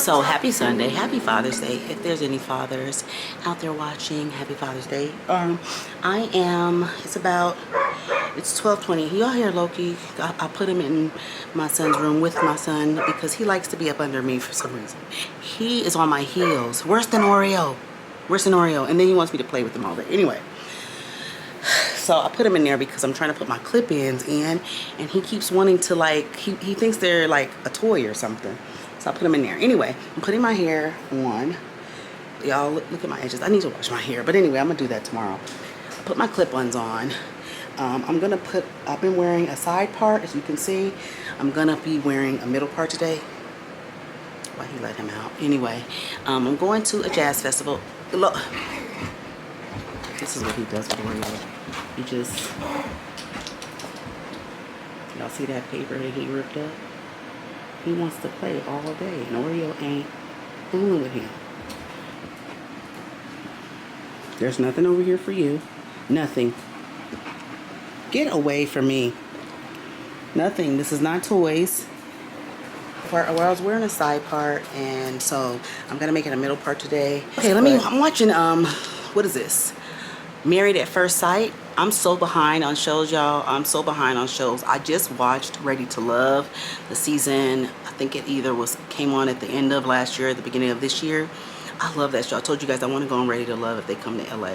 So happy Sunday, happy Father's Day. If there's any fathers out there watching, happy Father's Day. It's 12:20. Y'all hear Loki? I put him in my son's room with my son because he likes to be up under me for some reason. He is on my heels, worse than Oreo. And then he wants me to play with him all day. Anyway, so I put him in there because I'm trying to put my clip-ins in, and he keeps wanting to, like, he thinks they're like a toy or something. So I put them in there. Anyway, I'm putting my hair on. Y'all, look at my edges. I need to wash my hair. But anyway, I'm going to do that tomorrow. I put my clip-ons on. I've been wearing a side part, as you can see. I'm going to be wearing a middle part today. Why he let him out? Anyway, I'm going to a jazz festival. Look. This is what he does with Oreo. He just... Y'all see that paper that he ripped up? He wants to play all day, and Oreo ain't fooling with him. There's nothing over here for you. Nothing. Get away from me. Nothing. This is not toys. Well, I was wearing a side part, and so I'm gonna make it a middle part today. Okay, I'm watching, what is this? Married at First Sight. I'm so behind on shows, y'all. I'm so behind on shows. I just watched Ready to Love, the season. I think it either came on at the end of last year, at the beginning of this year. I love that show. I told you guys I want to go on Ready to Love if they come to LA.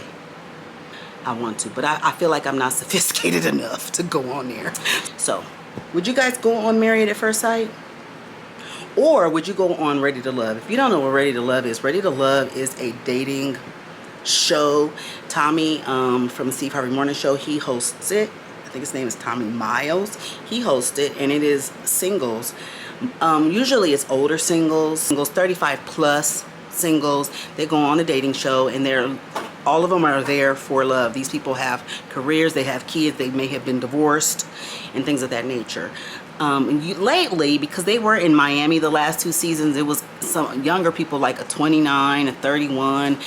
I want to, but I feel like I'm not sophisticated enough to go on there. So, would you guys go on Married at First Sight? Or would you go on Ready to Love? If you don't know what Ready to Love is a dating show. Tommy from the Steve Harvey Morning Show, he hosts it. I think his name is Tommy Miles. He hosts it, and it is singles. Usually it's older singles, 35 plus singles. They go on a dating show, and all of them are there for love. These people have careers, they have kids, they may have been divorced, and things of that nature. Lately, because they were in Miami the last 2 seasons, it was some younger people, like a 29, a 31,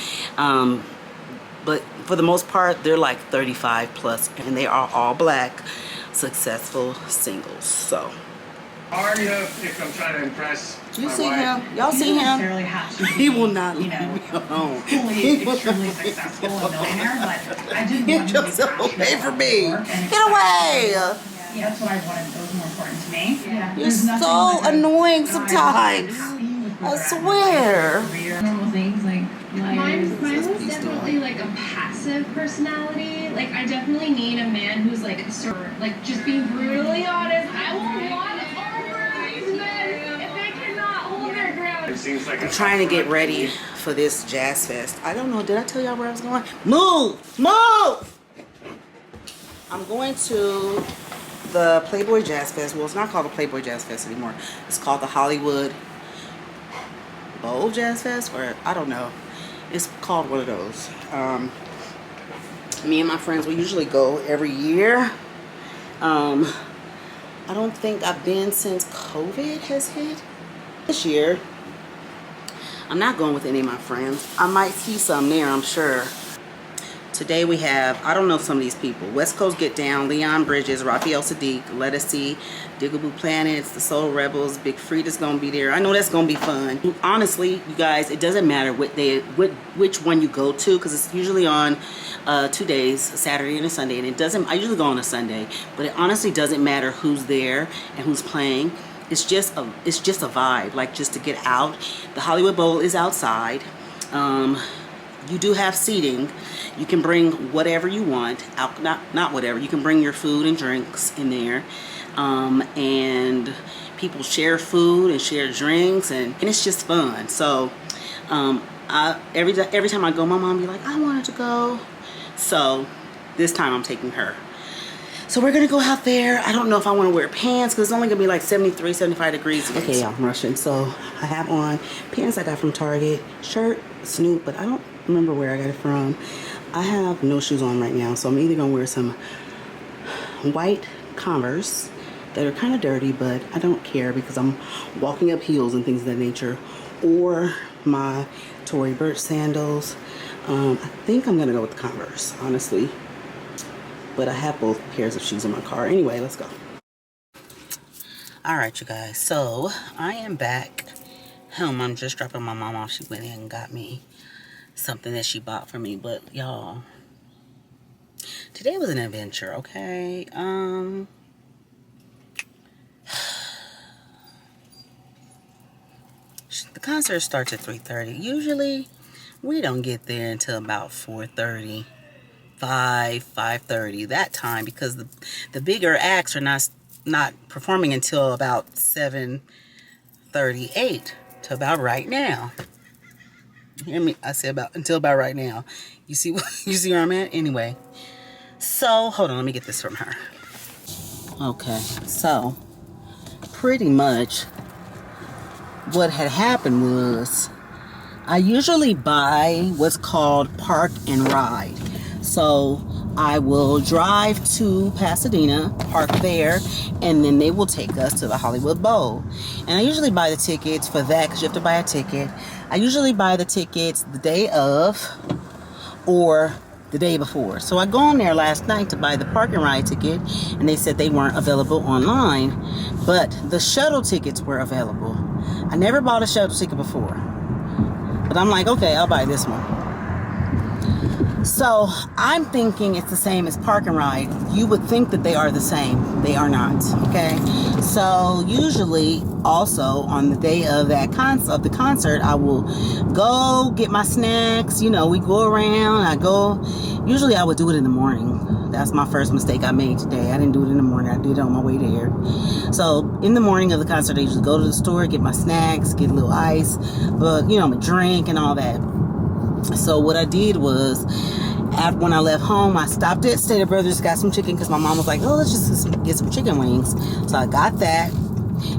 but for the most part, they're like 35 plus, and they are all black, successful singles. So hard enough if I'm trying to impress. You see him? Y'all see him? He will not leave me alone. Fully extremely successful and millionaire, but I did want to be away from me. Get away! Yeah, that's what I wanted. That was more important to me. Yeah. You're so annoying sometimes. I swear. Normal things like mine was definitely like a passive personality. Like I definitely need a man who's like just being brutally honest. I will want over these men if they cannot hold their ground. It seems like I'm trying to get ready for this jazz fest. I don't know. Did I tell y'all where I was going? Move! I'm going to the Playboy Jazz Fest. Well, it's not called the Playboy Jazz Fest anymore. It's called the Hollywood Bowl Jazz Fest, or I don't know. It's called one of those. Me and my friends, we usually go every year. I don't think I've been since COVID has hit. This year, I'm not going with any of my friends. I might see some there, I'm sure. Today we have, I don't know some of these people. West Coast Get Down, Leon Bridges, Raphael Sadiq, Let Us See, Diggable Planets, The Soul Rebels, Big Frida's gonna be there. I know that's gonna be fun. Honestly, you guys, it doesn't matter which one you go to, because it's usually on 2 days, a Saturday and a Sunday, and I usually go on a Sunday, but it honestly doesn't matter who's there and who's playing. It's just a vibe, like just to get out. The Hollywood Bowl is outside. You do have seating. You can bring whatever you want. Not whatever. You can bring your food and drinks in there. And people share food and share drinks, and it's just fun. So every time I go, my mom be like, I wanted to go. So this time I'm taking her. So we're gonna go out there. I don't know if I want to wear pants because it's only gonna be like 73, 75 degrees. Okay, y'all, I'm rushing. So I have on pants I got from Target, shirt, Snoop, but I don't remember where I got it from. I have no shoes on right now, so I'm either gonna wear some white Converse that are kind of dirty, but I don't care because I'm walking up heels and things of that nature, or my Tory Burch sandals. I think I'm gonna go with the Converse, honestly. But I have both pairs of shoes in my car. Anyway, let's go. All right, you guys. So I am back I'm just dropping my mom off. She went in and got me something that she bought for me. But y'all, today was an adventure, okay? The concert starts at 3:30. Usually, we don't get there until about 4:30, 5:30, that time, because the bigger acts are not performing until about 7:38, to about right now. Hear me? I say until about right now. You see where I'm at? Anyway, so hold on, let me get this from her. Okay, so pretty much what had happened was I usually buy what's called park and ride. So I will drive to Pasadena, park there, and then they will take us to the Hollywood Bowl. And I usually buy the tickets for that because you have to buy a ticket. I usually buy the tickets the day of or the day before. So I go on there last night to buy the park and ride ticket, and they said they weren't available online, but the shuttle tickets were available. I never bought a shuttle ticket before, but I'm like, okay, I'll buy this one. So I'm thinking it's the same as park and ride. You would think that they are the same. They are not, okay? So usually also on the day of the concert, I will go get my snacks. You know, we go around. Usually I would do it in the morning. That's my first mistake I made today. I didn't do it in the morning. I did it on my way there. So in the morning of the concert, I usually go to the store, get my snacks, get a little ice, but you know, my drink and all that. So what I did was, when I left home, I stopped at Stater Brothers, got some chicken, because my mom was like, oh, let's just get some chicken wings. So I got that,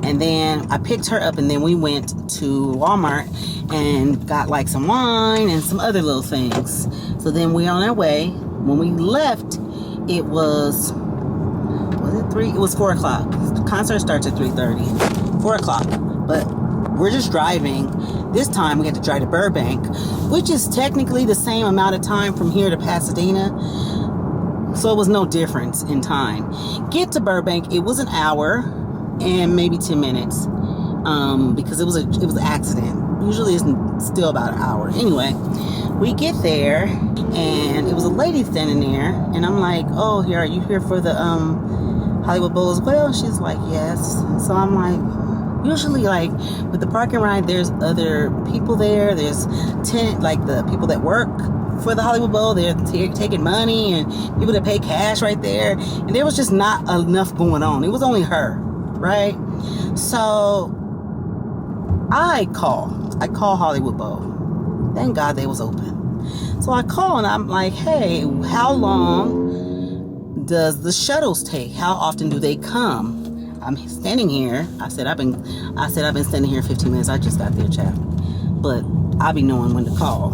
and then I picked her up, and then we went to Walmart and got like some wine and some other little things. So then we're on our way. When we left, it was it 3? It was 4 o'clock. The concert starts at 3:30. 4 o'clock. But we're just driving. This time we had to drive to Burbank, which is technically the same amount of time from here to Pasadena. So it was no difference in time. Get to Burbank, it was an hour and maybe 10 minutes. Because it was an accident. Usually it's still about an hour. Anyway, we get there and it was a lady standing there, and I'm like, oh, are you here for the Hollywood Bowl as well? She's like, yes. So I'm like, usually, like, with the park and ride, there's other people there. There's the people that work for the Hollywood Bowl. They're taking money, and people that pay cash right there. And there was just not enough going on. It was only her, right? So I call Hollywood Bowl. Thank God they was open. So I call and I'm like, hey, how long does the shuttles take? How often do they come? I'm standing here. I said I've been standing here 15 minutes. I just got there, child. But I'll be knowing when to call.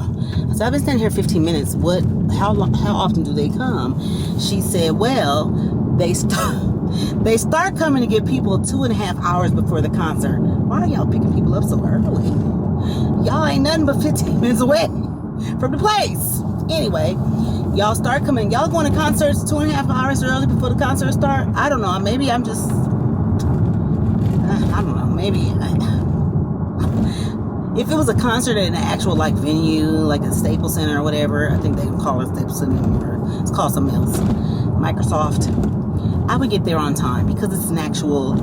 I said I've been standing here 15 minutes. How often do they come? She said, well, they start coming to get people 2.5 hours before the concert. Why are y'all picking people up so early? Y'all ain't nothing but 15 minutes away from the place. Anyway, y'all start coming. Y'all going to concerts 2.5 hours early before the concert start? I don't know. Maybe I'm just, I don't know. Maybe if it was a concert at an actual like venue, like a Staples Center or whatever, I think they would call it Staples Center anymore. It's called something else, Microsoft. I would get there on time because it's an actual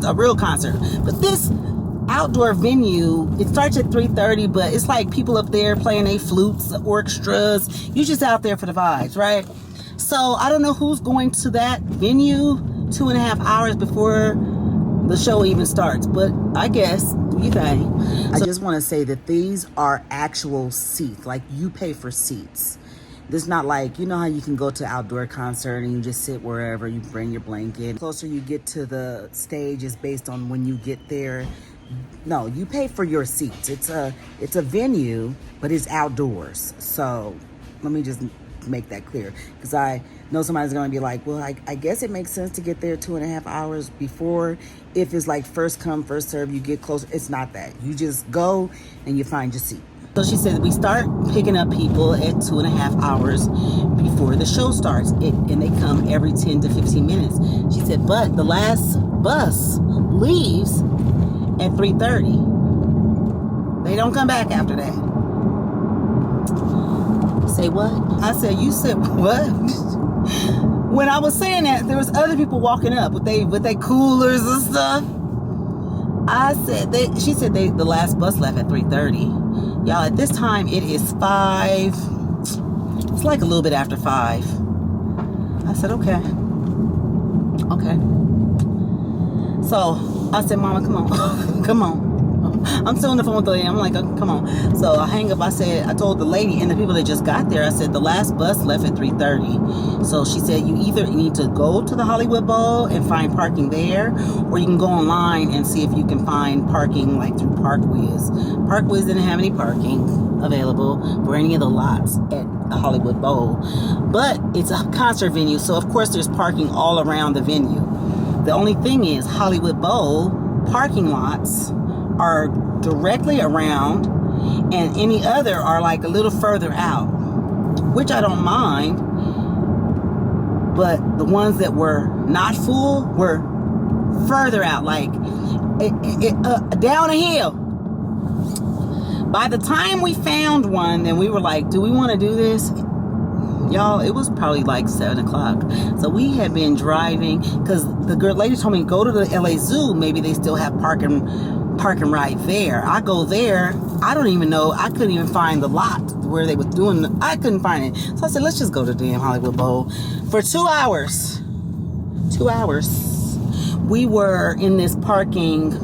a real concert. But this outdoor venue, it starts at 3:30, but it's like people up there playing their flutes, orchestras. You just out there for the vibes, right? So I don't know who's going to that venue 2.5 hours before the show even starts, but I guess do you think. I just want to say that these are actual seats, like you pay for seats. This is not like, you know how you can go to an outdoor concert and you just sit wherever, you bring your blanket. The closer you get to the stage is based on when you get there. No, you pay for your seats. It's a venue, but it's outdoors. So let me just make that clear, because I know somebody's going to be like, well, I guess it makes sense to get there 2.5 hours before. If it's like first come, first serve, you get closer. It's not that. You just go and you find your seat. So she said we start picking up people at 2.5 hours before the show starts, and they come every 10 to 15 minutes. She said, but the last bus leaves at 3:30. don't come back after that. Say what? I said, you said what? When I was saying that, there was other people walking up with they coolers and stuff. I said she said the last bus left at 3:30. Y'all, at this time it is 5. It's like a little bit after 5. I said, okay. So I said, Mama, come on. Come on. I'm still on the phone with the lady. I'm like, come on. So I hang up. I told the lady and the people that just got there, I said, the last bus left at 3:30. So she said, you either need to go to the Hollywood Bowl and find parking there, or you can go online and see if you can find parking like through ParkWiz. ParkWiz didn't have any parking available for any of the lots at the Hollywood Bowl. But it's a concert venue, so of course there's parking all around the venue. The only thing is, Hollywood Bowl parking lots are directly around, and any other are like a little further out, which I don't mind. But the ones that were not full were further out, like down a hill. By the time we found one, and we were like, do we want to do this? Y'all, it was probably like 7 o'clock. So we had been driving, because the lady told me, go to the LA Zoo. Maybe they still have parking right there. I go there. I don't even know. I couldn't even find the lot where they were doing I couldn't find it. So I said, let's just go to the damn Hollywood Bowl. For 2 hours. 2 hours. We were in this parking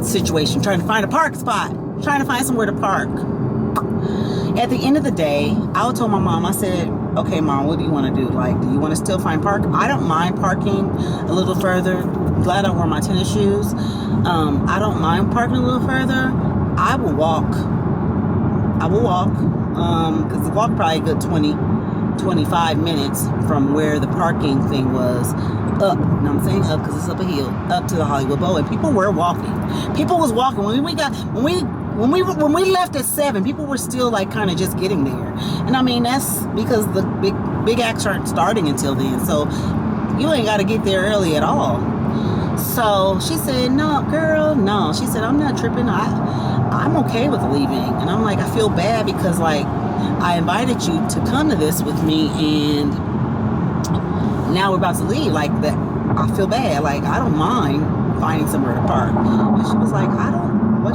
situation, trying to find a park spot. Trying to find somewhere to park. At the end of the day, I told my mom, I said, okay, Mom, what do you want to do? Like, do you want to still find park? I don't mind parking a little further. I'm glad I wore my tennis shoes. I don't mind parking a little further. I will walk. Because the walk probably a good 25 minutes from where the parking thing was up. You know what I'm saying? Up, because it's up a hill. Up to the Hollywood Bowl. And people were walking. People was walking. When we left at 7, people were still like kind of just getting there. And I mean, that's because the big acts aren't starting until then. So you ain't got to get there early at all. So she said, no, girl, no. She said, I'm not tripping. I'm okay with leaving. And I'm like, I feel bad because like I invited you to come to this with me, and now we're about to leave. Like that, I feel bad. Like I don't mind finding somewhere to park. And she was like,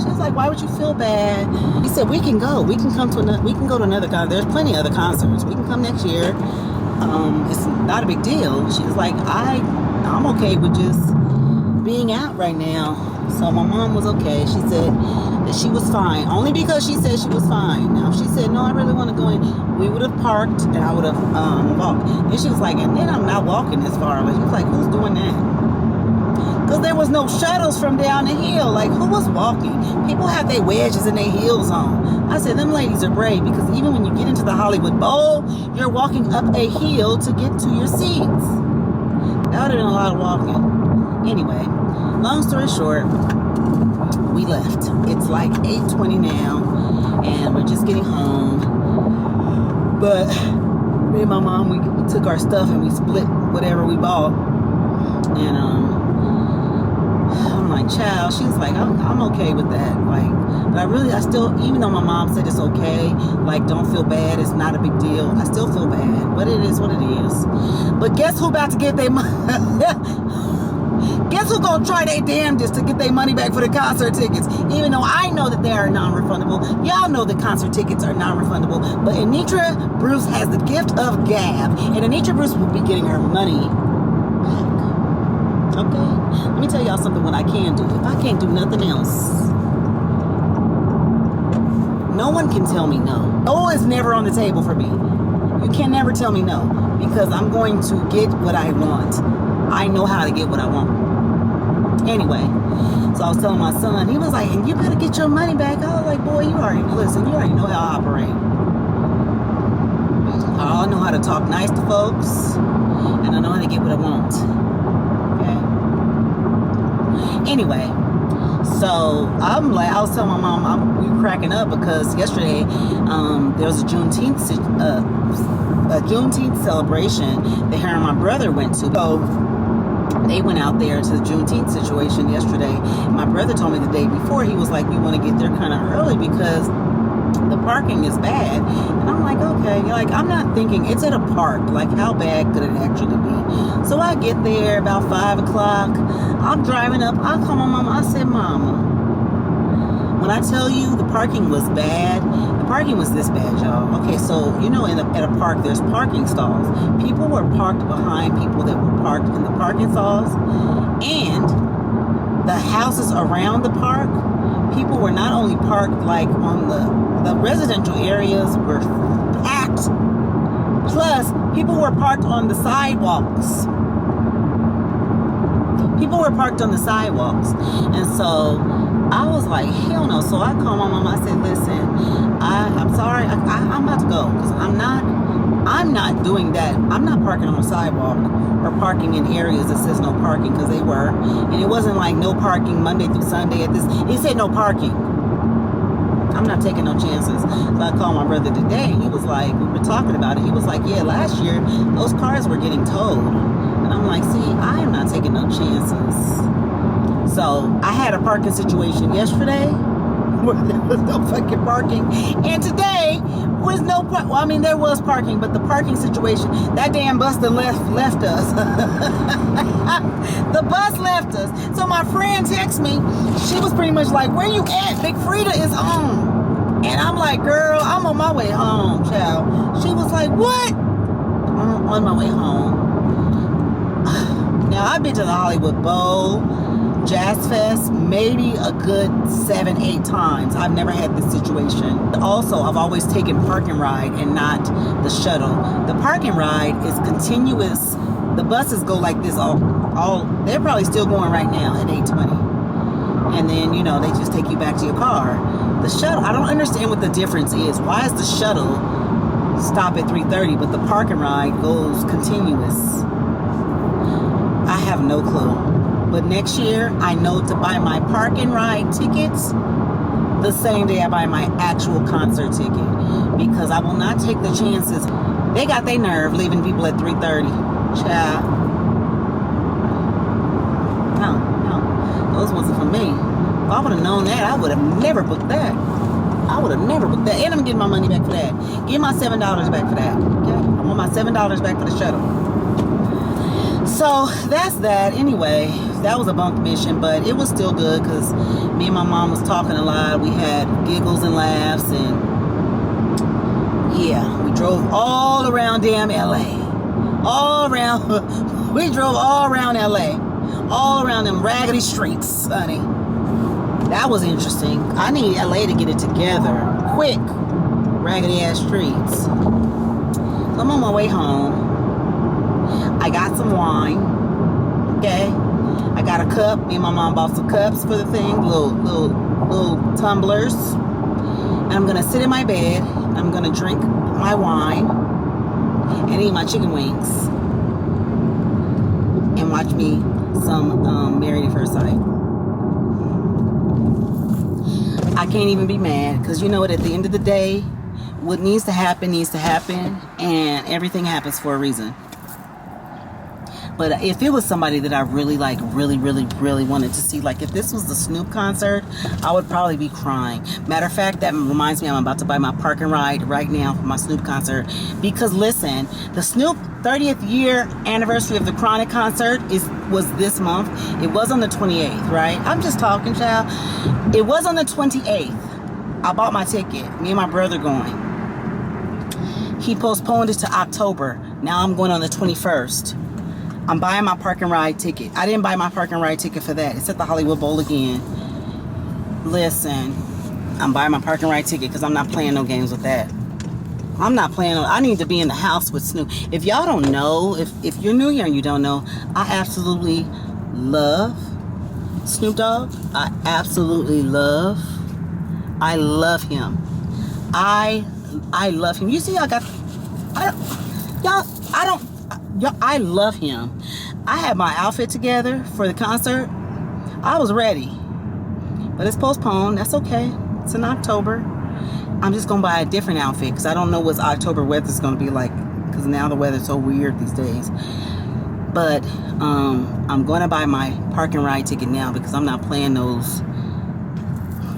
she was like, why would you feel bad? He said, we can go. We can go to another concert. There's plenty of other concerts. We can come next year. It's not a big deal. She was like, I'm okay with just being out right now. So my mom was okay. She said that she was fine. Only because she said she was fine. Now, if she said, no, I really want to go in, we would have parked and I would have walked. And she was like, and then I'm not walking this far. Like, she was like, who's doing that? Because there was no shuttles from down the hill. Like, who was walking? People have their wedges and their heels on. I said, them ladies are brave, because even when you get into the Hollywood Bowl, you're walking up a hill to get to your seats. That would have been a lot of walking. Anyway, long story short, we left. It's like 8:20 now, and we're just getting home. But me and my mom, we took our stuff and we split whatever we bought. And I'm like, child, she's like, I'm okay with that. Like, but I still, even though my mom said it's okay, like, don't feel bad, it's not a big deal, I still feel bad. But it is what it is. But guess who about to get their money? Guess who gonna try their damnedest to get their money back for the concert tickets? Even though I know that they are non-refundable. Y'all know that concert tickets are non-refundable. But Anitra Bruce has the gift of gab. And Anitra Bruce will be getting her money back. Okay? Let me tell y'all something what I can do. If I can't do nothing else, no one can tell me no. No is never on the table for me. You can never tell me no. Because I'm going to get what I want. I know how to get what I want. Anyway, so I was telling my son, he was like, and you better get your money back. I was like, boy, you already know how I operate. I know how to talk nice to folks, and I know how to get what I want. Okay? Anyway, so I was telling my mom, we were cracking up because yesterday there was a Juneteenth celebration that her and my brother went to. So They went out there to the Juneteenth situation yesterday. My brother told me the day before, he was like, we want to get there kind of early because the parking is bad. And I'm like, okay. Like, I'm not thinking, it's at a park. Like, how bad could it actually be? So I get there about 5 o'clock. I'm driving up. I call my mama. I said, Mama, when I tell you the parking was bad, the parking was this bad, y'all. Okay, so, you know, at a park, there's parking stalls. People were parked behind people that were parked in the parking stalls. And the houses around the park, people were not only parked like on the residential areas were packed, plus people were parked on the sidewalks. People were parked on the sidewalks. And so I was like, hell no. So I called my mom. I said, listen, I'm sorry. I'm about to go because I'm not doing that. I'm not parking on the sidewalk or parking in areas that says no parking, because they were. And it wasn't like no parking Monday through Sunday at this. It said no parking. I'm not taking no chances. So I called my brother today. He was like, we were talking about it. He was like, yeah, last year those cars were getting towed. And I'm like, see, I am not taking no chances. So I had a parking situation yesterday where there was no fucking parking, and today was no parking. Well, I mean, there was parking, but the parking situation, that damn bus that left us. The bus left us. So my friend texted me. She was pretty much like, where you at? Big Frida is home. And I'm like, girl, I'm on my way home, child. She was like, what? I'm on my way home. Now, I've been to the Hollywood Bowl, Jazz Fest, maybe a good 7-8 times. I've never had this situation. Also, I've always taken parking ride and not the shuttle. The parking ride is continuous. The buses go like this all they're probably still going right now at 8:20. And then, you know, they just take you back to your car. The shuttle, I don't understand what the difference is. Why is the shuttle stop at 3:30, but the parking ride goes continuous? I have no clue. But next year, I know to buy my parking ride tickets the same day I buy my actual concert ticket, because I will not take the chances. They got their nerve leaving people at 3:30. Child. No. Those wasn't for me. If I would have known that, I would have never booked that. I would have never booked that. And I'm getting my money back for that. Give my $7 back for that. Okay? I want my $7 back for the shuttle. So that's that. Anyway, that was a bunk mission, but it was still good because me and my mom was talking a lot. We had giggles and laughs, and yeah, we drove all around damn LA. All around. We drove all around LA. All around them raggedy streets, honey. That was interesting. I need LA to get it together. Quick. Raggedy ass streets. So I'm on my way home. I got some wine. Okay. I got a cup. Me and my mom bought some cups for the thing. Little tumblers. And I'm gonna sit in my bed. I'm gonna drink my wine and eat my chicken wings. And watch me some Married at First Sight. I can't even be mad, because you know what, at the end of the day, what needs to happen, and everything happens for a reason. But if it was somebody that I really wanted to see, like if this was the Snoop concert, I would probably be crying. Matter of fact, that reminds me, I'm about to buy my parking ride right now for my Snoop concert. Because listen, the Snoop 30th year anniversary of the Chronic concert was this month. It was on the 28th, right? I'm just talking, child. It was on the 28th. I bought my ticket. Me and my brother going. He postponed it to October. Now I'm going on the 21st. I'm buying my parking ride ticket. I didn't buy my parking ride ticket for that. It's at the Hollywood Bowl again. Listen, I'm buying my parking ride ticket because I'm not playing no games with that. I need to be in the house with Snoop. If y'all don't know, if you're new here and you don't know, I absolutely love Snoop Dogg. I love him. I love him. You see, I love him. I had my outfit together for the concert. I was ready. But it's postponed. That's okay. It's in October. I'm just going to buy a different outfit because I don't know what October weather's going to be like, because now the weather's so weird these days. But I'm going to buy my park and ride ticket now because I'm not playing those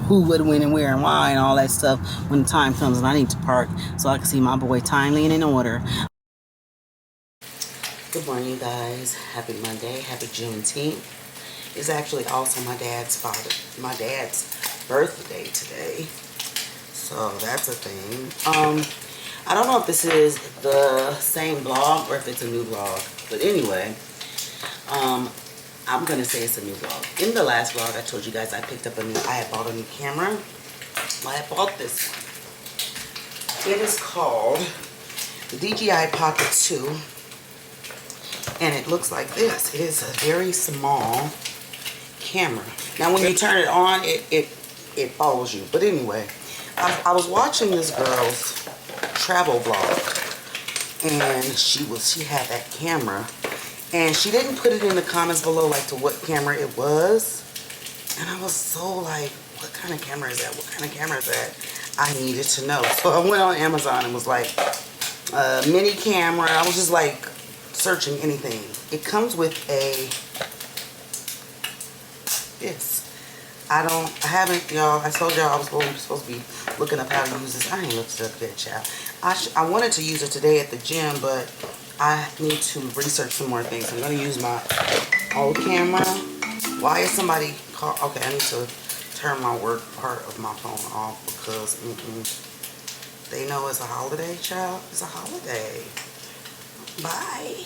who would win and where and why and all that stuff when the time comes and I need to park so I can see my boy timely and in order. Good morning, you guys. Happy Monday. Happy Juneteenth. It's actually also my dad's birthday today. So that's a thing. I don't know if this is the same vlog or if it's a new vlog. But anyway, I'm going to say it's a new vlog. In the last vlog, I told you guys I had bought a new camera. Well, I bought this one. It is called the DJI Pocket 2. And it looks like this. It is a very small camera. Now, when you turn it on, it follows you. But anyway, I was watching this girl's travel vlog. And she had that camera. And she didn't put it in the comments below, like, to what camera it was. And I was so like, what kind of camera is that? What kind of camera is that? I needed to know. So I went on Amazon and was like, mini camera. I was just like searching anything. It comes with this. Y'all, I told y'all I was supposed to be looking up how to use this. I ain't looked it up yet, child. I wanted to use it today at the gym, but I need to research some more things. I'm going to use my old camera. Why is somebody call? Okay, I need to turn my work part of my phone off because they know it's a holiday, child. It's a holiday. Bye.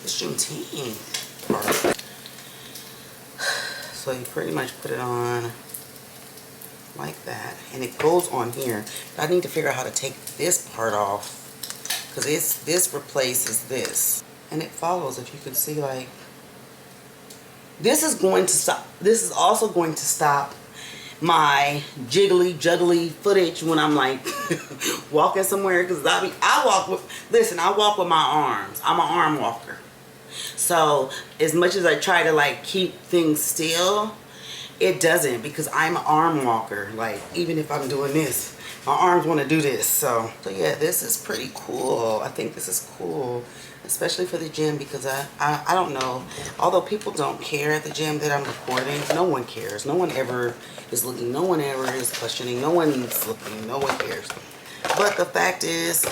It's Juneteenth. So you pretty much put it on like that. And it goes on here. But I need to figure out how to take this part off. Because this replaces this. And it follows, if you can see, like, this is going to stop. This is also going to stop my juggly footage when I'm like walking somewhere. Because I walk with my arms. I'm an arm walker. So as much as I try to like keep things still, it doesn't, because I'm an arm walker. Like, even if I'm doing this, my arms want to do this. So yeah, this is pretty cool. I think this is cool, especially for the gym, because I don't know, although people don't care at the gym that I'm recording, no one cares. No one ever is looking. No one ever is questioning. No one's looking. No one cares. But the fact is,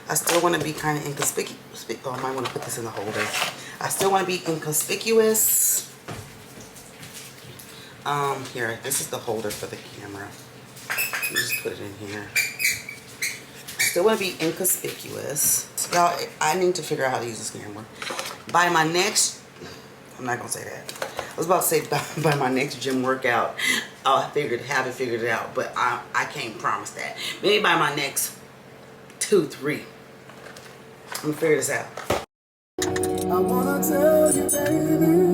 I still want to be kind of inconspicuous. Oh, I might want to put this in the holder. I still want to be inconspicuous. Here, this is the holder for the camera. Let me just put it in here. I still want to be inconspicuous. Y'all, I need to figure out how to use this camera. By my next, I'm not going to say that. I was about to say by my next gym workout, I'll have it figured it out. But I can't promise that. Maybe by my next 2, 3. I'm going to figure this out. I want to tell you, baby.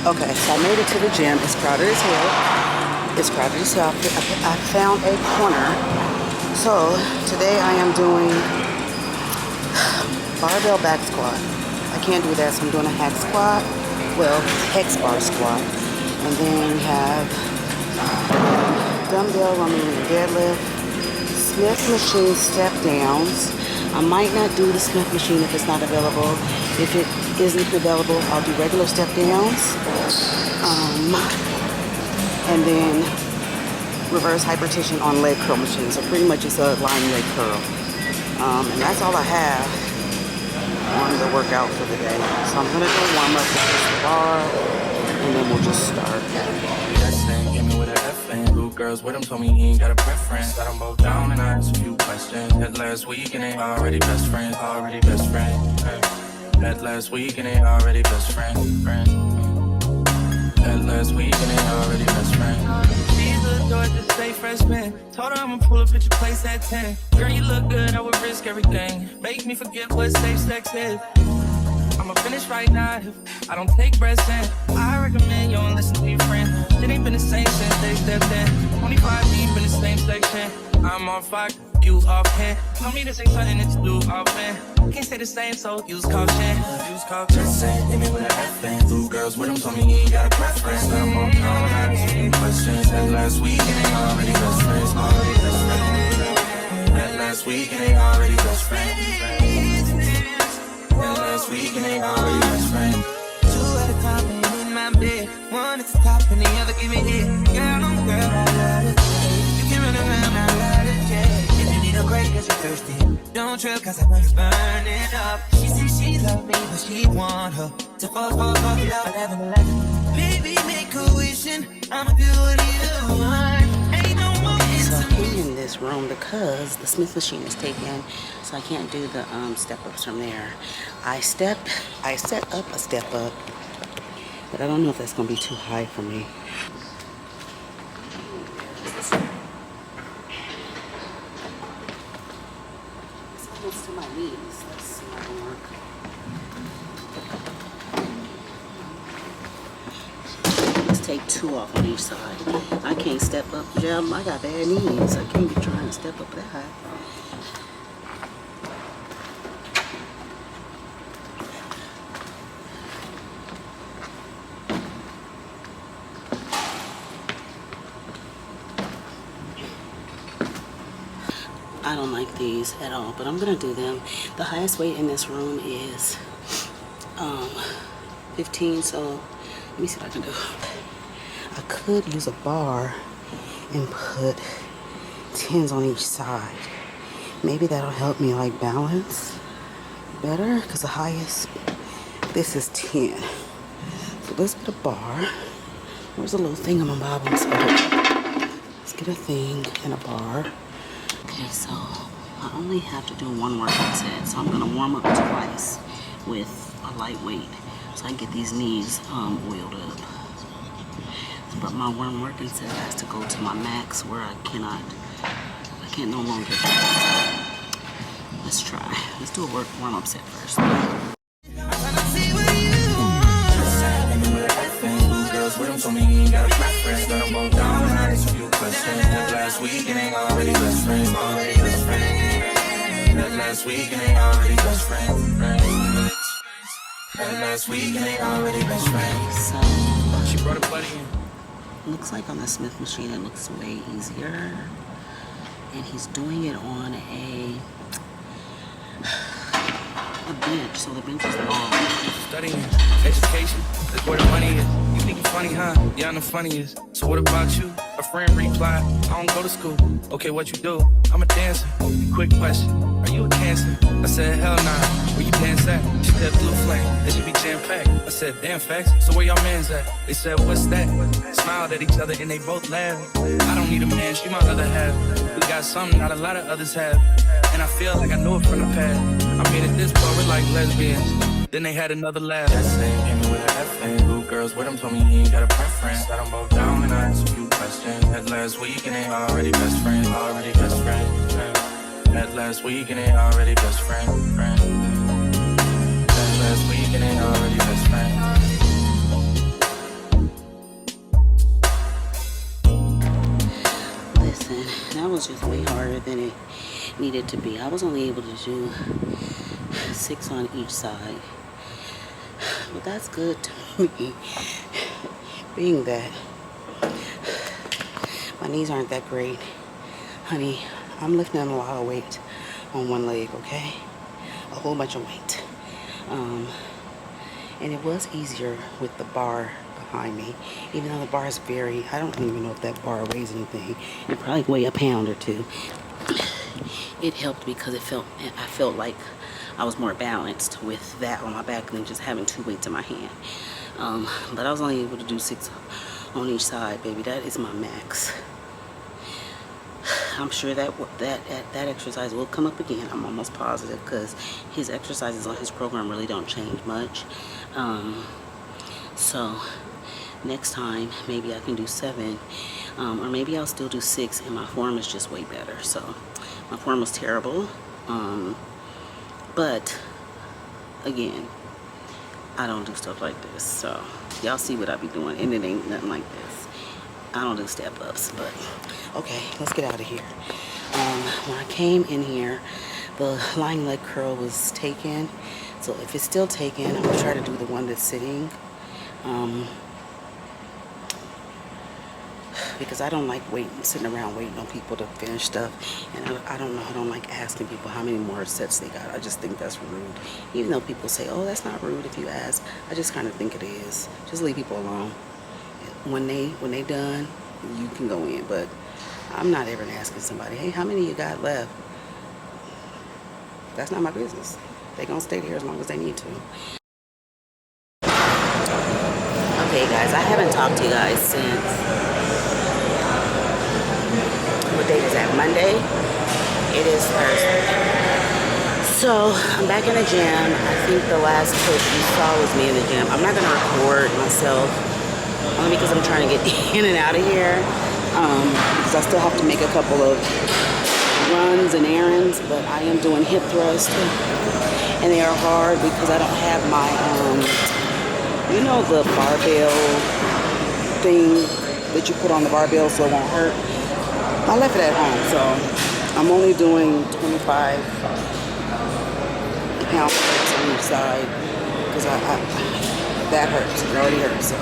Okay, so I made it to the gym. It's crowded as hell. It's crowded as hell. I found a corner. So today I am doing barbell back squat. I can't do that, so I'm doing a hack squat. Well, hex bar squat. And then we have dumbbell running and deadlift, Smith machine step downs. I might not do the Smith machine if it's not available. If it isn't available, I'll do regular step downs. And then reverse hypertension on leg curl machine. So pretty much it's a lying leg curl. And that's all I have on the workout for the day. So I'm gonna do a warm up with the bar, and then we'll just start. Girls with him told me he ain't got a preference. Got them both down and I asked a few questions. That last week and they already best friends. That last week and they already best friends. That last week and they already best friends. door, just say freshman. Told her I'ma pull up at your place at 10. Girl, you look good, I would risk everything. Make me forget what safe sex is. I'ma finish right now if I don't take breaths in. I recommend you don't listen to your friend. It ain't been the same since they stepped in. 25 deep in the same section. I'm on fire, you off hand. Tell me this ain't something that you do often. Can't say the same, so use caution. Use caution. Just saying, hit me with a F-fan. Blue girls with them told me you ain't got a preference. Let them all know I asked you questions. That last week and they already best friends. Already best friends. That last week and they already best friends. That last week and they already best friends. Two at a time and in my bed. One at the top and the other give me head. Girl, oh girl, I love it. You can run around, I love it, yeah. If you need a break cause you're thirsty, don't trip cause I know it's burning up. She says she love me but she want her to fuck, 11. Baby, make a wish and I'ma do what you want. Ain't no more So I came in this room because the Smith machine is taken, so I can't do the step-ups from there. I set up a step-up, but I don't know if that's going to be too high for me. It's almost to my knees. Let's see if I can work. Let's take 2 off on each side. I can't step up, Jim. I got bad knees. I can't be trying to step up that high. I don't like these at all, but I'm gonna do them. The highest weight in this room is 15, so let me see what I can do. I could use a bar and put 10s on each side. Maybe that'll help me like balance better, because the highest, this is 10. So let's get a bar. Where's a little thingamabob? So let's get a thing and a bar. Okay, so I only have to do 1 workout set, so I'm gonna warm up twice with a lightweight so I can get these knees oiled up. But my 1 working set has to go to my max where I can't no longer do that. Let's try. Let's do a warm up set first. With them told me you ain't got a preference. Let them both down and I asked a few questions. That last week and they already best friends. Already best friends. That last week and they already best friends. That last week and they already best friends. So She brought a buddy in. looks like on the Smith machine it looks way easier. And he's doing it on a bench, so the bench is long. Studying, education, that's where the money is. You think you're funny, huh? Yeah, I'm the funniest. So what about you? A friend replied, I don't go to school. Okay, what you do? I'm a dancer. Quick question, are you a Cancer? I said, hell nah. Where you dance at? She said, blue flame. That should be jam-packed. I said, damn facts. So where y'all mans at? They said, what's that? Smiled at each other and they both laughed. I don't need a man, she my other half. We got something not a lot of others have. And I feel like I know it from the past. I mean, at this point, we're like lesbians. Then they had another laugh. That same came with a F-fan. Blue girls with them told me he ain't got a preference. Let them both down and I asked a few questions. That last week and they already best friends. Already best friends. That last week and they already best friends. That last week and they already best friends. Listen, that was just way harder than it needed to be. I was only able to do 6 on each side. But that's good to me, being that my knees aren't that great. Honey, I'm lifting a lot of weight on one leg, okay? A whole bunch of weight. And it was easier with the bar behind me, even though the bar is very, I don't even know if that bar weighs anything. It probably weigh a pound or 2. It helped because I felt like I was more balanced with that on my back than just having 2 weights in my hand. But I was only able to do 6 on each side, baby. That is my max. I'm sure that exercise will come up again. I'm almost positive, because his exercises on his program really don't change much. So next time maybe I can do 7 Or maybe I'll still do 6 and my form is just way better. So my form was terrible. But again, I don't do stuff like this. So y'all see what I be doing, and it ain't nothing like this. I don't do step ups, but okay, let's get out of here. When I came in here, the lying leg curl was taken. So if it's still taken, I'm gonna try to do the one that's sitting. Because I don't like sitting around waiting on people to finish stuff. And I don't know, I don't like asking people how many more sets they got. I just think that's rude. Even though people say, oh, that's not rude if you ask. I just kind of think it is. Just leave people alone. When they done, you can go in. But I'm not ever asking somebody, hey, how many you got left? That's not my business. They gonna stay here as long as they need to. Okay, guys, I haven't talked to you guys since, what date is that? Monday? It is Thursday. So I'm back in the gym. I think the last clip you saw was me in the gym. I'm not gonna record myself, only because I'm trying to get in and out of here. Because I still have to make a couple of runs and errands, but I am doing hip thrusts, and they are hard because I don't have my, you know, the barbell thing that you put on the barbell so it won't hurt. I left it at home, so I'm only doing 25 pound plates on each side because that hurts. It already hurts. So.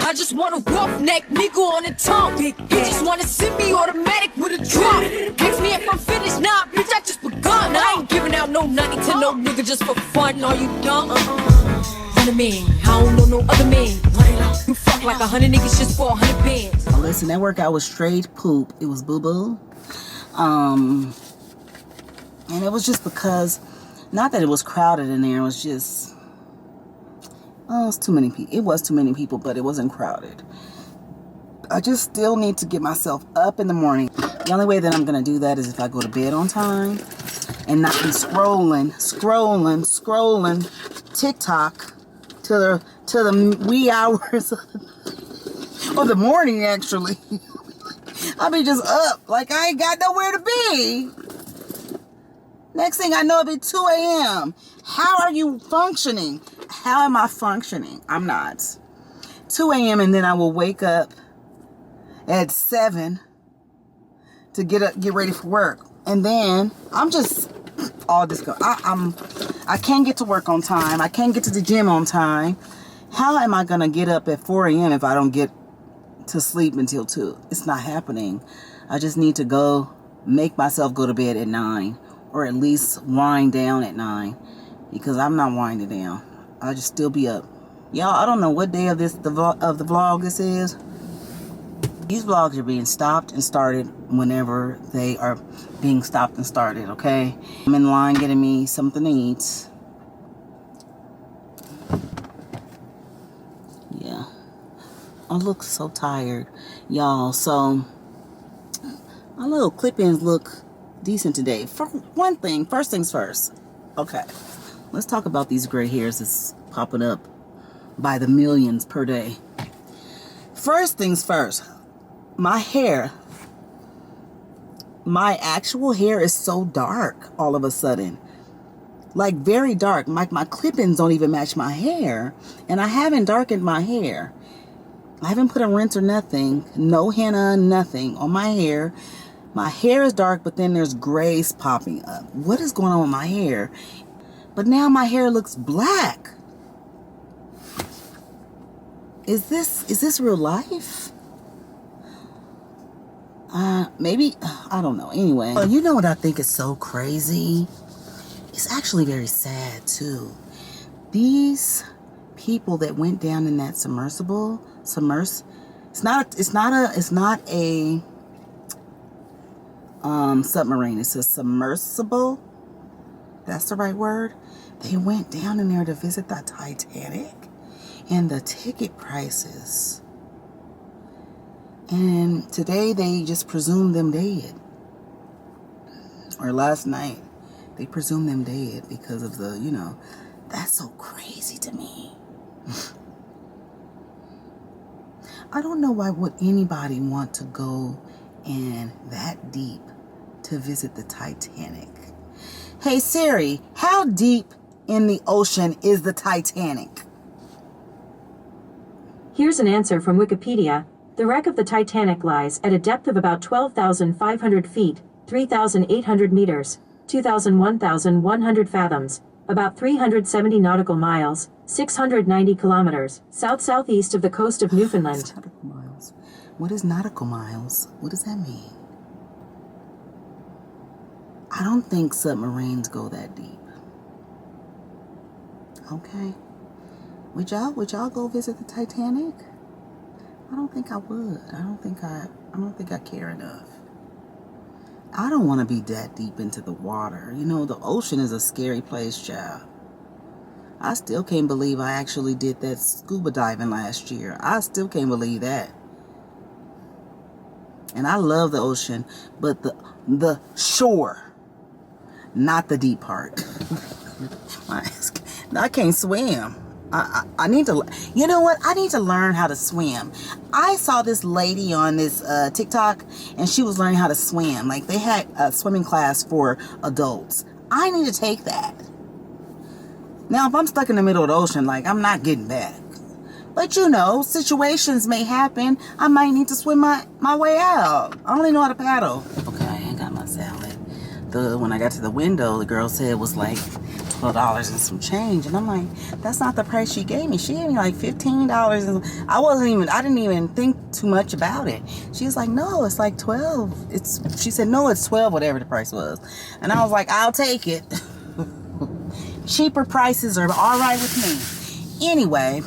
I just want a roughneck nigga on the tongue. You just wanna send me automatic with a drum. Ask me if I'm finished, nah, bitch, I just begun. I ain't giving out no money to no nigga just for fun. Are you dumb? I mean, I don't know no other man. You fuck like 100 niggas just for 100 bands. Oh, listen, that workout was straight poop. It was boo-boo. And it was just because, not that it was crowded in there, it was just... Oh, it's too many people. It was too many people, but it wasn't crowded. I just still need to get myself up in the morning. The only way that I'm going to do that is if I go to bed on time and not be scrolling TikTok to the wee hours of the morning, actually. I'll be just up like I ain't got nowhere to be. Next thing I know, it'll be 2 a.m. How are you functioning? How am I functioning? I'm not. 2 a.m. and then I will wake up at 7 to get ready for work. And then I'm just all this go. I can't get to work on time. I can't get to the gym on time. How am I gonna get up at 4 a.m. if I don't get to sleep until 2? It's not happening. I just need to go make myself go to bed at 9, or at least wind down at 9, because I'm not winding down. I'll just still be up. Y'all, I don't know what day of the vlog this is. These vlogs are being stopped and started whenever they are being stopped and started, okay? I'm in line getting me something to eat. Yeah. I look so tired, y'all. So, my little clip-ins look decent today. For one thing, first things first. Okay. Let's talk about these gray hairs that's popping up by the millions per day. First things first, my hair, my actual hair is so dark all of a sudden. Like very dark. My clip-ins don't even match my hair. And I haven't darkened my hair. I haven't put a rinse or nothing. No henna, nothing on my hair. My hair is dark, but then there's grays popping up. What is going on with my hair? But now my hair looks black. Is this real life? Maybe, I don't know. Anyway, you know what I think is so crazy? It's actually very sad too. These people that went down in that submersible, it's not a submarine. It's a submersible. That's the right word. They went down in there to visit the Titanic, and the ticket prices. And today they just presumed them dead. Or last night, they presumed them dead because of the, you know, that's so crazy to me. I don't know why would anybody want to go in that deep to visit the Titanic. Hey Siri, how deep in the ocean is the Titanic? Here's an answer from Wikipedia. The wreck of the Titanic lies at a depth of about 12,500 feet, 3,800 meters, 1,100 fathoms, about 370 nautical miles, 690 kilometers, south-southeast of the coast of Newfoundland. Nautical miles. What is nautical miles? What does that mean? I don't think submarines go that deep. Okay. Would y'all go visit the Titanic? I don't think I would. I don't think I care enough. I don't want to be that deep into the water. You know, the ocean is a scary place, child. I still can't believe I actually did that scuba diving last year. I still can't believe that. And I love the ocean, but the shore, not the deep part. I can't swim. I need to, you know what? I need to learn how to swim. I saw this lady on this TikTok, and she was learning how to swim. Like, they had a swimming class for adults. I need to take that. Now, if I'm stuck in the middle of the ocean, like, I'm not getting back. But, you know, situations may happen. I might need to swim my way out. I only know how to paddle. Okay, I got my salad. When I got to the window, the girl said it was like $12 and some change, and I'm like, that's not the price she gave me. She gave me like $15, and I didn't even think too much about it. She was like, no, it's like 12. She said, no, it's 12, whatever the price was. And I was like, I'll take it. Cheaper prices are all right with me. Anyway,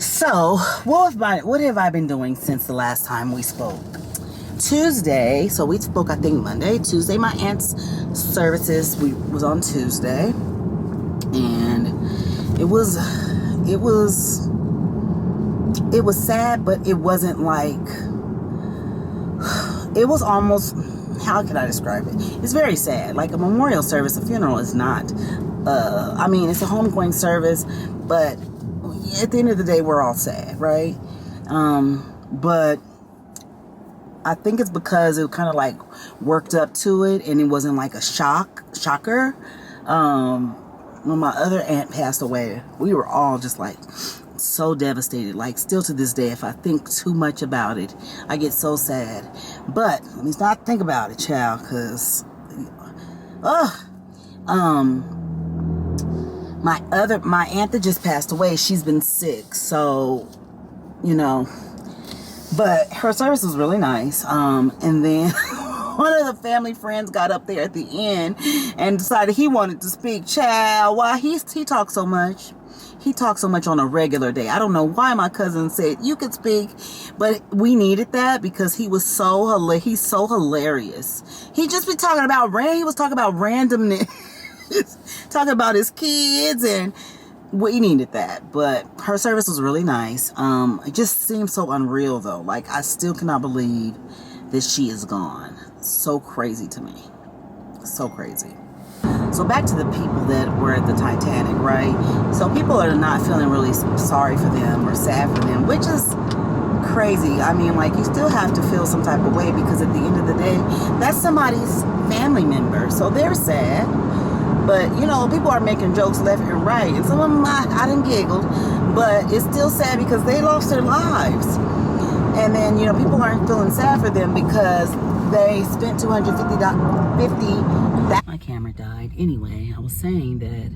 so what have I been doing since the last time we spoke? Tuesday, so we spoke I think Monday. Tuesday, my aunt's services was on Tuesday, and it was sad, but it wasn't like, it was almost, how can I describe it? It's very sad. Like a memorial service, a funeral is not. I mean, it's a homegoing service, but at the end of the day, we're all sad, right? But I think it's because it kind of like worked up to it, and it wasn't like a shocker. When my other aunt passed away, we were all just like so devastated. Like, still to this day, if I think too much about it, I get so sad. But let me not think about it, child, because my aunt that just passed away, she's been sick, so you know. But her service was really nice. And then one of the family friends got up there at the end and decided he wanted to speak. Child, why he talks so much. He talks so much on a regular day. I don't know why my cousin said you could speak, but we needed that because he's so hilarious. He just be talking about he was talking about randomness, talking about his kids, and we needed that. But her service was really nice. It just seems so unreal though. Like, I still cannot believe that she is gone. So crazy to me. So crazy. So back to the people that were at the Titanic, right? So people are not feeling really sorry for them or sad for them, which is crazy. I mean, like, you still have to feel some type of way because at the end of the day, that's somebody's family member. So they're sad. But, you know, people are making jokes left and right. And some of them, I done giggled. But it's still sad because they lost their lives. And then, you know, people aren't feeling sad for them because they spent $250. My camera died. Anyway, I was saying that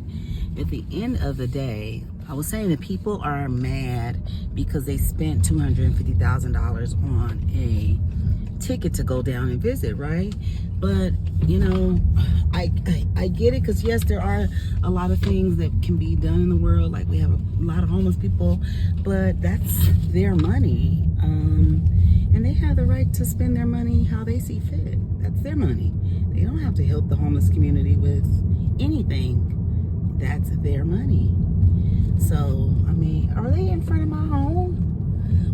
at the end of the day, I was saying that people are mad because they spent $250,000 on a ticket to go down and visit, right? But, you know, I get it, because yes, there are a lot of things that can be done in the world. Like, we have a lot of homeless people, but that's their money. And they have the right to spend their money how they see fit. That's their money. They don't have to help the homeless community with anything. That's their money. So, I mean, are they in front of my home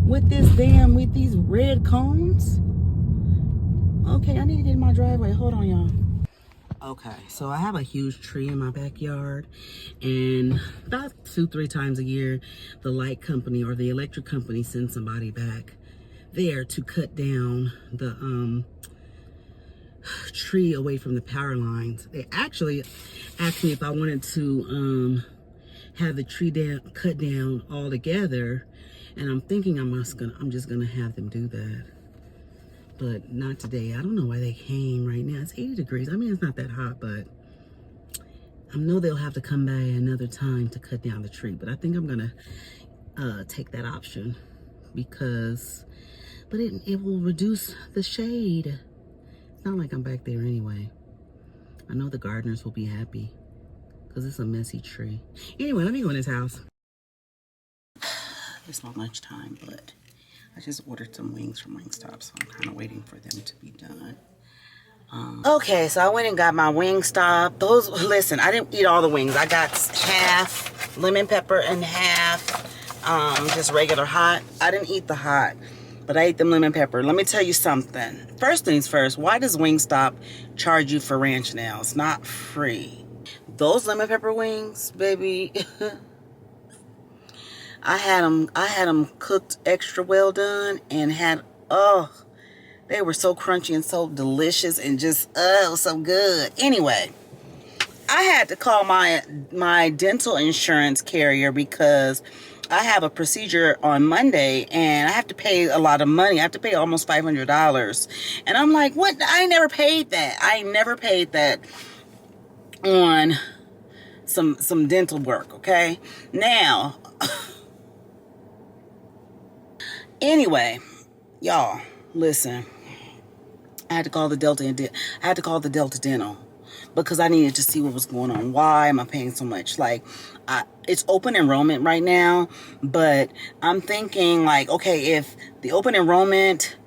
with these red cones? Okay, I need to get in my driveway. Hold on, y'all. Okay, so I have a huge tree in my backyard, and about 2-3 times a year, the light company or the electric company sends somebody back there to cut down the tree away from the power lines. They actually asked me if I wanted to have the tree cut down altogether, and I'm thinking I'm just gonna have them do that. But not today. I don't know why they came right now. It's 80 degrees. I mean, it's not that hot, but I know they'll have to come by another time to cut down the tree. But I think I'm gonna take that option because, but it will reduce the shade. It's not like I'm back there anyway. I know the gardeners will be happy because it's a messy tree. Anyway, let me go in this house. It's my lunchtime, but I just ordered some wings from Wingstop, so I'm kind of waiting for them to be done. Okay, so I went and got my Wingstop. Listen, I didn't eat all the wings. I got half lemon pepper and half just regular hot. I didn't eat the hot, but I ate them lemon pepper. Let me tell you something. First things first, why does Wingstop charge you for ranch now? It's not free. Those lemon pepper wings, baby. I had them cooked extra well done and they were so crunchy and so delicious and just so good. Anyway, I had to call my dental insurance carrier because I have a procedure on Monday and I have to pay a lot of money. I have to pay almost $500. And I'm like, what? I never paid that. I never paid that on some dental work, okay? Now, anyway, y'all, listen. I had to call the Delta Dental because I needed to see what was going on. Why am I paying so much? Like, it's open enrollment right now, but I'm thinking like, okay, if the open enrollment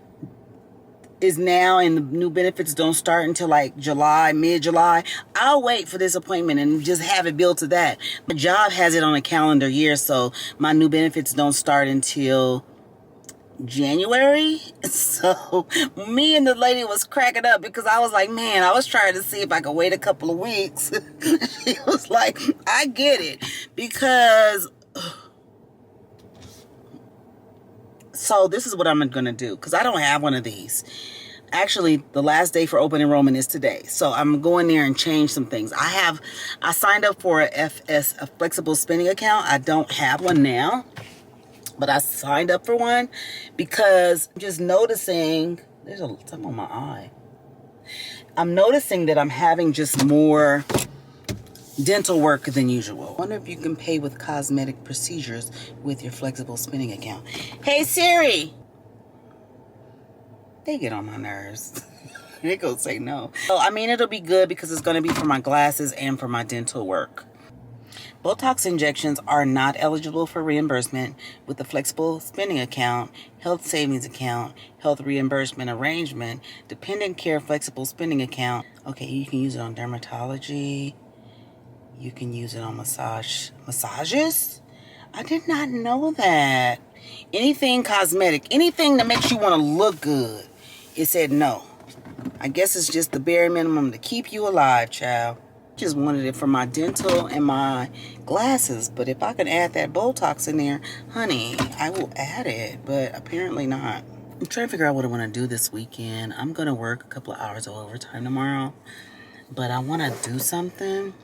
is now and the new benefits don't start until like July, mid-July, I'll wait for this appointment and just have it billed to that. My job has it on a calendar year, so my new benefits don't start until January. So me and the lady was cracking up because I was like, man, I was trying to see if I could wait a couple of weeks. She was like, I get it, because so this is what I'm gonna do, because I don't have one of these. Actually, the last day for open enrollment is today, so I'm going there and change some things. I signed up for a flexible spending account. I don't have one now, but I signed up for one because I'm just noticing there's something on my eye. I'm noticing that I'm having just more dental work than usual. I wonder if you can pay with cosmetic procedures with your flexible spending account. Hey Siri. They get on my nerves. They gonna say no. So, I mean, it'll be good because it's gonna be for my glasses and for my dental work. Botox injections are not eligible for reimbursement with the flexible spending account, health savings account, health reimbursement arrangement, dependent care flexible spending account. Okay, you can use it on dermatology. You can use it on massages. I did not know that. Anything cosmetic, anything that makes you want to look good. It said no. I guess it's just the bare minimum to keep you alive, child. Just wanted it for my dental and my glasses, but if I could add that Botox in there, honey, I will add it, but apparently not. I'm trying to figure out what I want to do this weekend. I'm going to work a couple of hours of overtime tomorrow, but I want to do something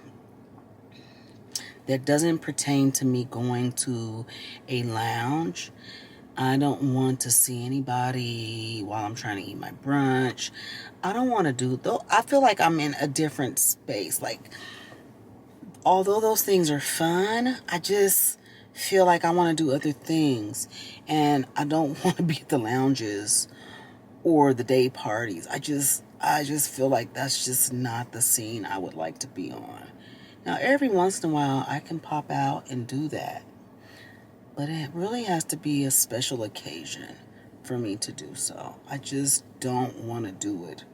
that doesn't pertain to me going to a lounge. I don't want to see anybody while I'm trying to eat my brunch. I don't want to do, though. I feel like I'm in a different space. Like, although those things are fun, I just feel like I want to do other things. And I don't want to be at the lounges or the day parties. I just feel like that's just not the scene I would like to be on. Now, every once in a while, I can pop out and do that. But it really has to be a special occasion for me to do so. I just don't want to do it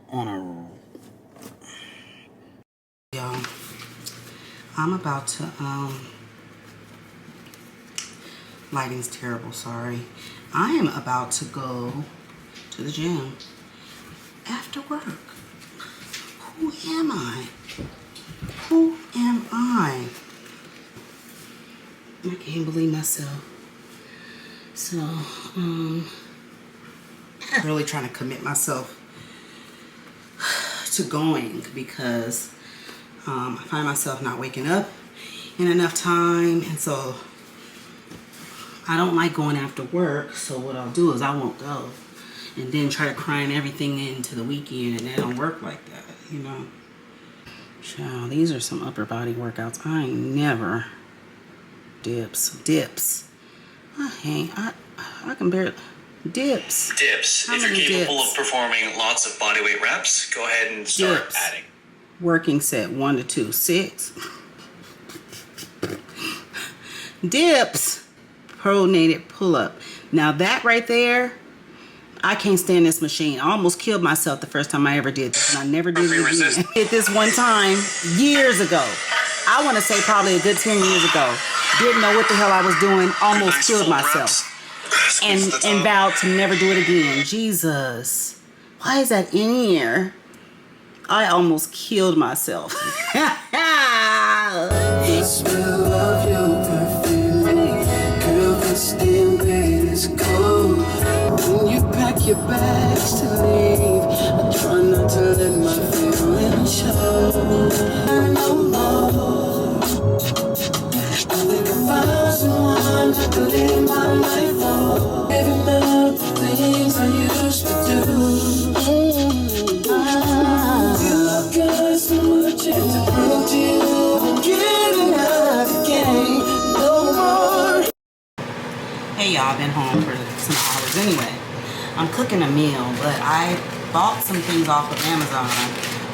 on a... Y'all, I'm about to... Lighting's terrible, sorry. I am about to go to the gym after work. Who am I? Who am I? I can't believe myself. So, I'm really trying to commit myself to going because I find myself not waking up in enough time, and so I don't like going after work. So what I'll do is I won't go and then try to cram everything into the weekend, and that don't work like that, you know. Child, these are some upper body workouts. I ain't never dips. I can barely dips. Dips. If you're capable of performing lots of bodyweight reps, go ahead and start adding. Working set 1 to 2, 6. Dips. Pronated pull-up. Now that right there, I can't stand this machine. I almost killed myself the first time I ever did this, and I never did it again. I did this one time years ago. I want to say probably a good 10 years ago. Didn't know what the hell I was doing. Almost killed myself. And vowed to never do it again. Jesus. Why is that in here? I almost killed myself. The smell of your perfume, girl, this damn bed is cold. When you pack your bags to leave, I try not to let my feelings show. No more. I think I found someone to live my life for. Every minute of the things I used to do. You love God so much, and to prove to you I'm getting out of the game no more. Hey y'all, I've been home for some hours anyway. I'm cooking a meal, but I bought some things off of Amazon.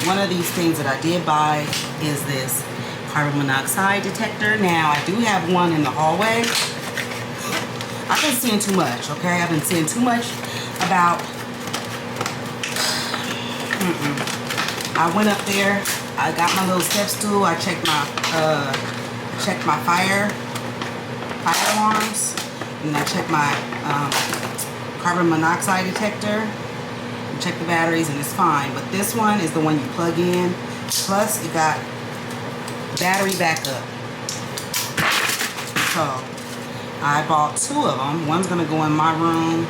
One of these things that I did buy is this carbon monoxide detector. Now, I do have one in the hallway. I've been seeing too much, okay? I've been seeing too much about... I went up there, I got my little step stool, I checked my fire alarms, and I checked my carbon monoxide detector, and checked the batteries, and it's fine. But this one is the one you plug in, plus it got battery backup. So I bought 2 of them. One's gonna go in my room.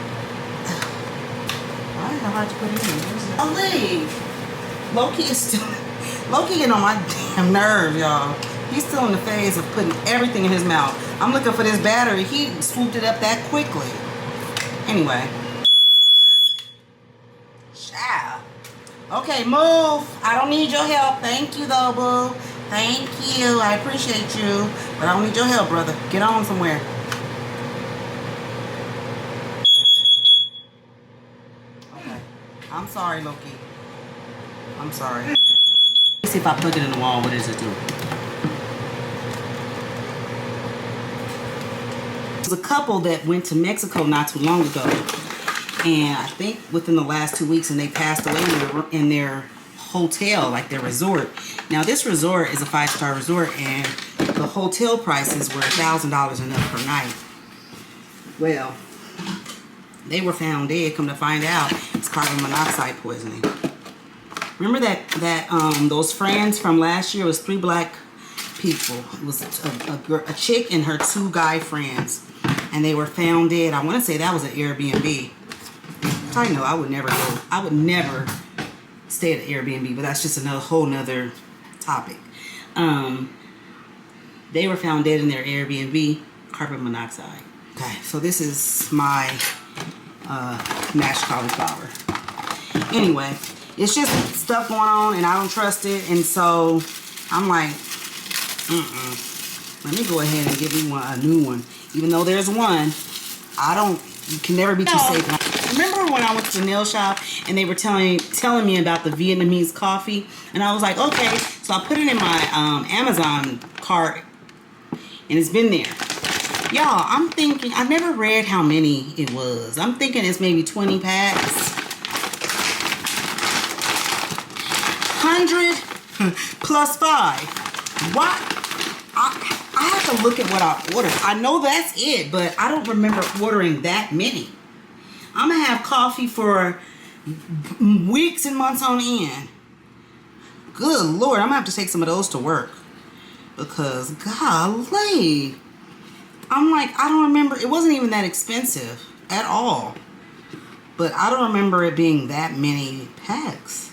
Why is it hard to put it in? Oh, leave. Loki is still Loki getting on my damn nerves, y'all. He's still in the phase of putting everything in his mouth. I'm looking for this battery. He swooped it up that quickly. Anyway. Child. Okay, move. I don't need your help. Thank you, though, boo. Thank you. I appreciate you. But I don't need your help, brother. Get on somewhere. Okay. I'm sorry, Loki. I'm sorry. Let's see if I plug it in the wall. What does it do? There's a couple that went to Mexico not too long ago. And I think within the last 2 weeks, and they passed away in their hotel, like their resort. Now this resort is a 5-star resort, and the hotel prices were $1,000 and up per night. Well, they were found dead. Come to find out, it's carbon monoxide poisoning. Remember that those friends from last year? It was 3 black people. It was a chick and her 2 guy friends, and they were found dead. I want to say that was an Airbnb. I know I would never go. I would never stay at an Airbnb, but that's just whole nother topic. They were found dead in their Airbnb, carbon monoxide. Okay, so this is my mashed cauliflower. Anyway, it's just stuff going on, and I don't trust it, and so I'm like, let me go ahead and give me a new one. Even though there's one, you can never be too safe. Remember when I went to the nail shop and they were telling me about the Vietnamese coffee, and I was like, okay, so I put it in my Amazon cart, and it's been there. Y'all, I'm thinking, I never read how many it was. I'm thinking it's maybe 20 packs. 100 plus 5. What? I have to look at what I ordered. I know that's it, but I don't remember ordering that many. I'm going to have coffee for weeks and months on end. Good Lord, I'm gonna have to take some of those to work. Because, golly. I'm like, I don't remember. It wasn't even that expensive at all. But I don't remember it being that many packs.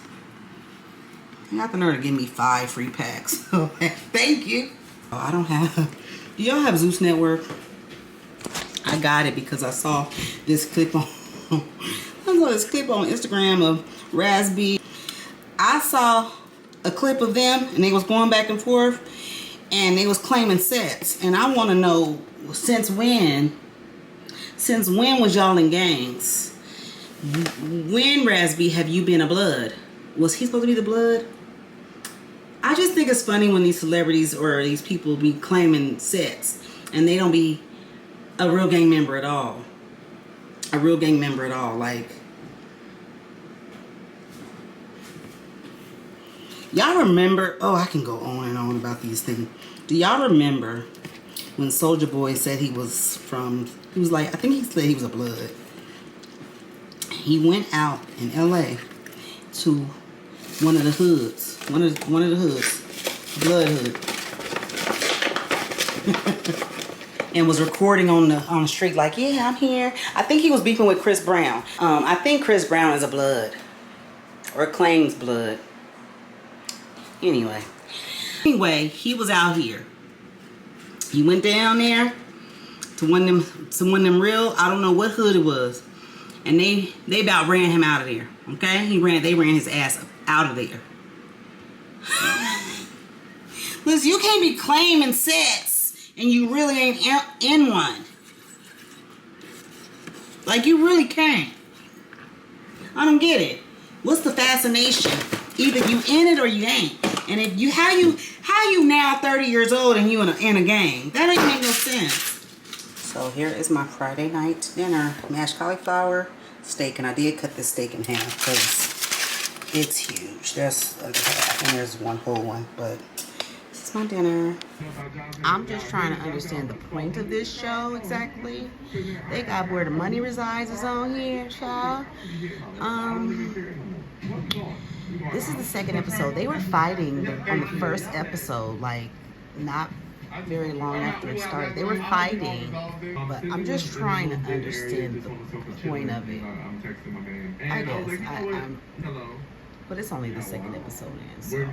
You got the nerve to give me 5 free packs. Thank you. Oh, I don't have... Do y'all have Zeus Network? I got it because I saw this clip on... I saw this clip on Instagram of Raspy. I saw a clip of them and they was going back and forth and they was claiming sets. And I want to know, since when was y'all in gangs? When, Raspy, have you been a blood? Was he supposed to be the blood? I just think it's funny when these celebrities or these people be claiming sets and they don't be a real gang member at all. A real gang member at all. Like, y'all remember, oh, I can go on and on about these things. Do y'all remember when Soulja Boy said he was like, I think he said he was a blood. He went out in LA to one of the hoods, one of the hoods, blood hood, and was recording on the street like, yeah, I'm here. I think he was beefing with Chris Brown. I think Chris Brown is a blood or claims blood. Anyway, he was out here. He went down there to one of them real, I don't know what hood it was, and they about ran him out of there. Okay, they ran his ass out of there. Listen, you can't be claiming sets and you really ain't in one. Like, you really can't. I don't get it. What's the fascination? Either you in it or you ain't. And if you how you now 30 years old and you in a gang? That ain't make no sense. So here is my Friday night dinner: mashed cauliflower, steak, and I did cut this steak in half because it's huge. There's like half and there's one whole one, but this is my dinner. I'm just trying to understand the point of this show exactly. They got Where the Money Resides is on here, child. This is the second episode. They were fighting on the first episode, like not very long after it started. They were fighting, but I'm just trying to understand the point of it. I guess but it's only the second episode in. So.